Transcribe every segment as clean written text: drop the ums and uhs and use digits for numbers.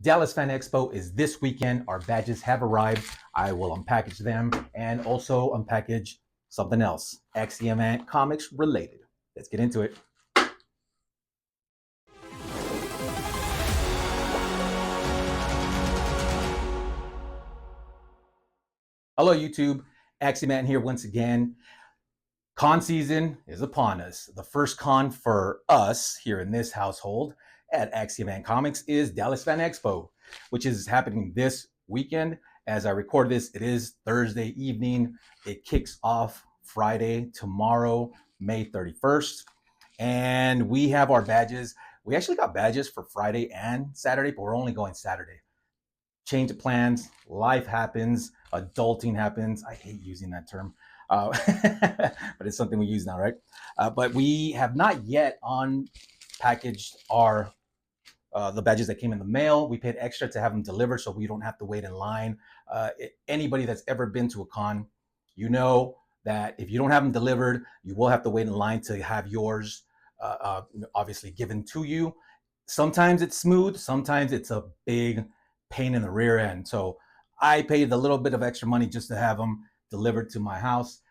Dallas Fan Expo is this weekend. Our badges have arrived. I will unpackage them and also unpackage something else, Axiom Ant Comics related. Let's get into it. Hello, YouTube. Axiom Ant here once again. Con season is upon us. The first con for us here in this household at Axiom Ant Comics is Dallas Fan Expo, which is happening this weekend. As I record this, it is Thursday evening. It kicks off Friday, tomorrow, May 31st. And we have our badges. We actually got badges for Friday and Saturday, but we're only going Saturday. Change of plans, life happens, adulting happens. I hate using that term. But it's something we use now, right? But we have not yet unpackaged our the badges that came in the mail. We paid extra to have them delivered so we don't have to wait in line. Anybody that's ever been to a con, you know that if you don't have them delivered, you will have to wait in line to have yours obviously given to you. Sometimes it's smooth, sometimes it's a big pain in the rear end. So I paid a little bit of extra money just to have them delivered to my house.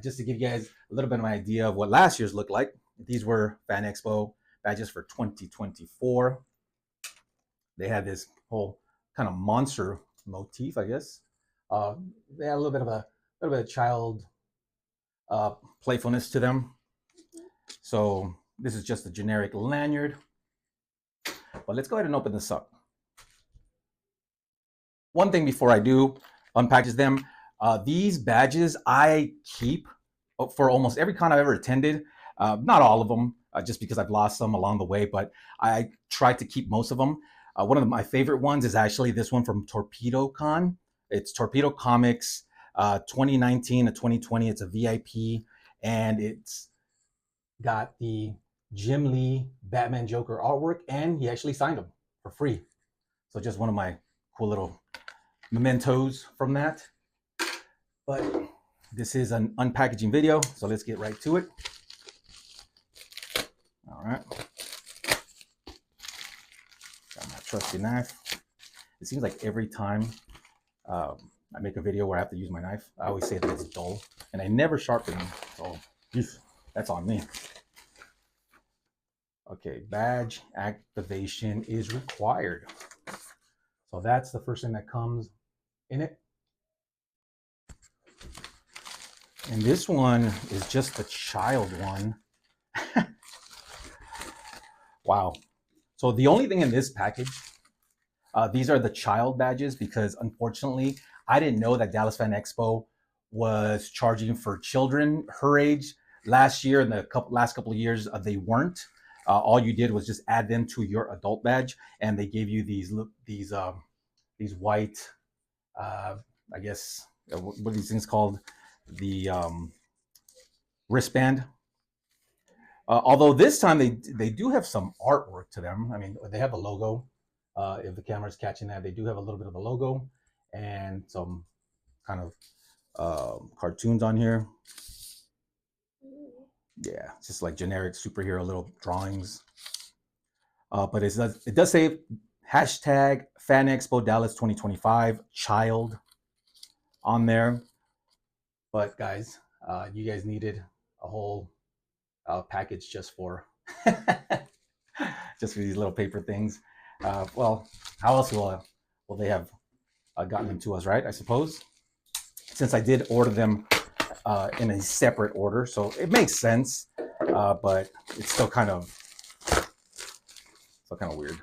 Just to give you guys a little bit of an idea of what last year's looked like. These were Fan Expo badges for 2024. They had this whole kind of monster motif, I guess. They had a little bit of child playfulness to them. So this is just a generic lanyard. But let's go ahead and open this up. One thing before I do unpackage them, these badges I keep for almost every con I've ever attended. Not all of them, just because I've lost some along the way, but I try to keep most of them. One of my favorite ones is actually this one from Torpedo Con. It's Torpedo Comics 2019 to 2020. It's a VIP, and it's got the Jim Lee Batman Joker artwork, and he actually signed them for free. So just one of my cool little mementos from that. But this is an unpackaging video, so let's get right to it. All right. Got my trusty knife. It seems like every time I make a video where I have to use my knife, I always say that it's dull, and I never sharpen them, so that's on me. Okay, badge activation is required. So that's the first thing that comes in it. And this one is just the child one. Wow. So the only thing in this package, these are the child badges, because unfortunately, I didn't know that Dallas Fan Expo was charging for children her age. Last year, in the last couple of years, they weren't. All you did was just add them to your adult badge, and they gave you these white, I guess, what are these things called? The wristband. Although this time they do have some artwork to them. I mean, they have a logo. If the camera's catching that, they do have a little bit of a logo and some kind of cartoons on here. Yeah, it's just like generic superhero little drawings. But it does say hashtag Fan Expo Dallas 2025 child on there. But guys, you guys needed a whole package just for just for these little paper things. Well, how else will they have gotten them to us, right? I suppose, since I did order them in a separate order, so it makes sense. But it's still kind of weird.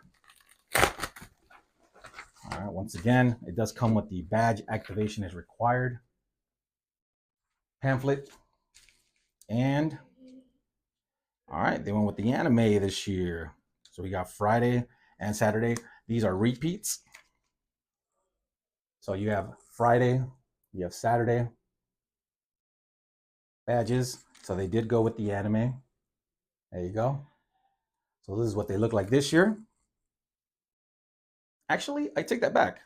All right. Once again, it does come with the badge activation is required pamphlet, and all right, they went with the anime this year. So we got Friday and Saturday. These are repeats. So you have Friday, you have Saturday badges. So they did go with the anime. There you go. So this is what they look like this year. Actually, I take that back.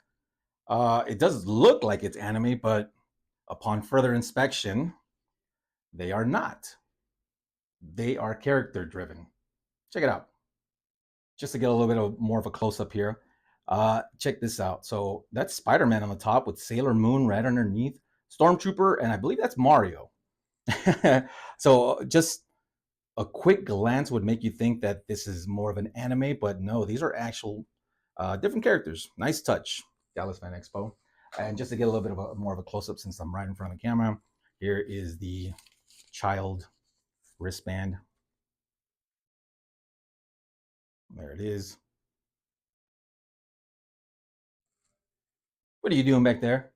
It does look like it's anime, but upon further inspection, they are not. They are character driven. Check it out. Just to get a little bit more of a close up here. Check this out. So that's Spider-Man on the top with Sailor Moon right underneath, Stormtrooper, and I believe that's Mario. So just a quick glance would make you think that this is more of an anime, but no, these are actual different characters. Nice touch, Dallas Fan Expo. And just to get a little bit of more of a close-up, since I'm right in front of the camera, here is the child wristband. There it is. What are you doing back there?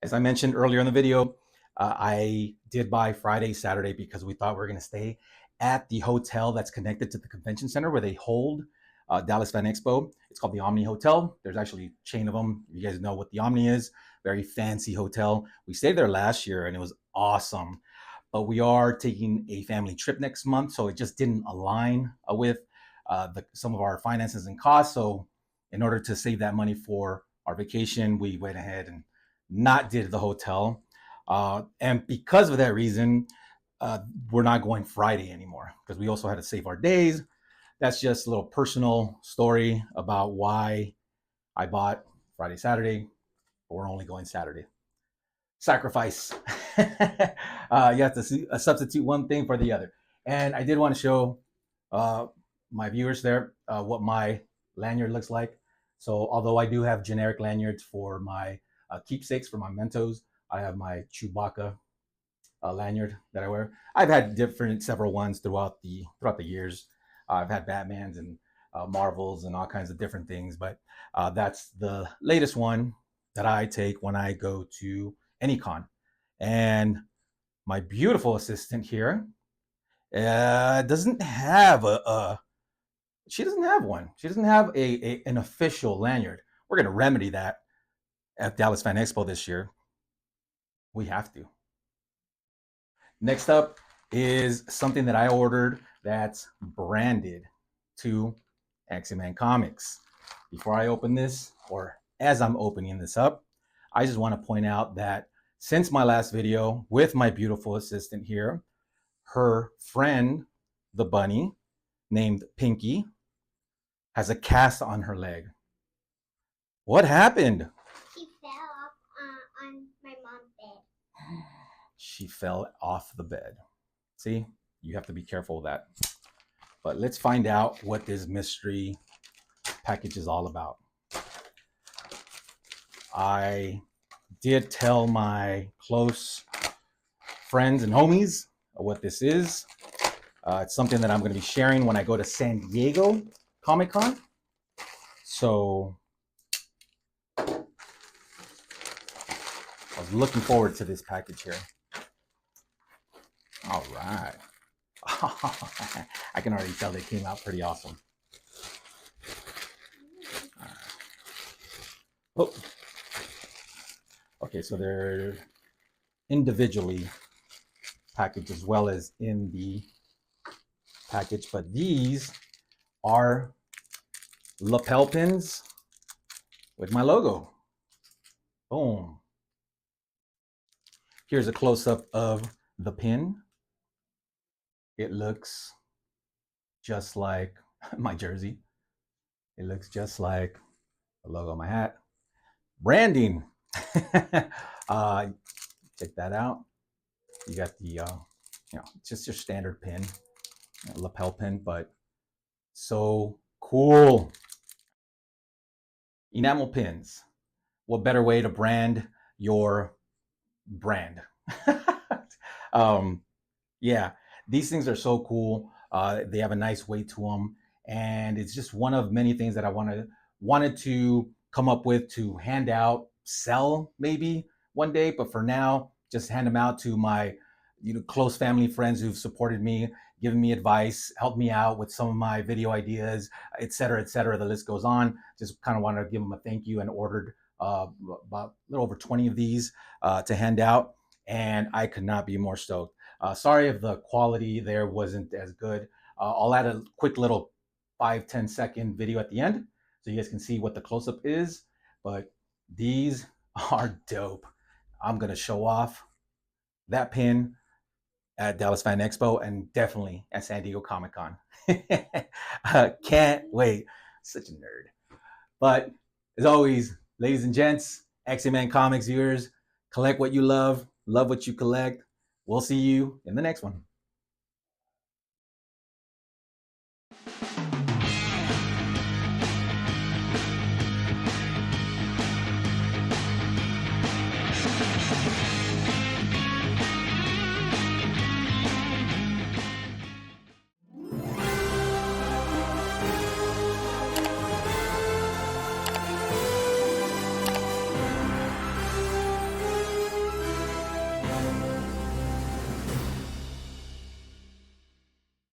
As I mentioned earlier in the video, I did buy Friday, Saturday because we thought we were going to stay at the hotel that's connected to the convention center where they hold Dallas Fan Expo. It's called the Omni Hotel. There's actually a chain of them. You guys know what the Omni is. Very fancy hotel. We stayed there last year and it was awesome. But we are taking a family trip next month, so it just didn't align with some of our finances and costs. So in order to save that money for our vacation, we went ahead and not did the hotel. And because of that reason, we're not going Friday anymore because we also had to save our days. That's just a little personal story about why I bought Friday, Saturday, but we're only going Saturday. Sacrifice. You have to substitute one thing for the other. And I did want to show my viewers there what my lanyard looks like. So although I do have generic lanyards for my keepsakes, for my Mentos, I have my Chewbacca lanyard that I wear. I've had several ones throughout the years. I've had Batmans and Marvels and all kinds of different things, but that's the latest one that I take when I go to any con. And my beautiful assistant here doesn't have she doesn't have one. She doesn't have an official lanyard. We're going to remedy that at Dallas Fan Expo this year. We have to. Next up is something that I ordered that's branded to Axiom Ant Comics. Before I open this, or as I'm opening this up, I just want to point out that since my last video with my beautiful assistant here, her friend, the bunny, named Pinky, has a cast on her leg. What happened? She fell off on my mom's bed. She fell off the bed. See, you have to be careful of that. But let's find out what this mystery package is all about. I did tell my close friends and homies what this is. It's something that I'm going to be sharing when I go to San Diego Comic-Con. So I was looking forward to this package here. All right. I can already tell they came out pretty awesome. All right. Oh. Okay, so they're individually packaged as well as in the package, but these are lapel pins with my logo. Boom. Here's a close-up of the pin. It looks just like my jersey. It looks just like the logo on my hat. Branding. Check that out. You got the, just your standard pin, lapel pin, but so cool. Enamel pins. What better way to brand your brand? Yeah, these things are so cool. They have a nice weight to them, and it's just one of many things that I wanted to come up with to hand out, sell maybe one day. But for now, just hand them out to my close family friends who've supported me, given me advice, helped me out with some of my video ideas, et cetera, et cetera. The list goes on. Just kind of wanted to give them a thank you and ordered about a little over 20 of these to hand out, and I could not be more stoked. Sorry if the quality there wasn't as good. I'll add a quick little 5-10 second video at the end so you guys can see what the close-up is, but these are dope. I'm gonna show off that pin at Dallas Fan Expo and definitely at San Diego Comic-Con. Can't wait. Such a nerd. But as always, ladies and gents, Axiom Ant Comics viewers, collect what you love what you collect. We'll see you in the next one.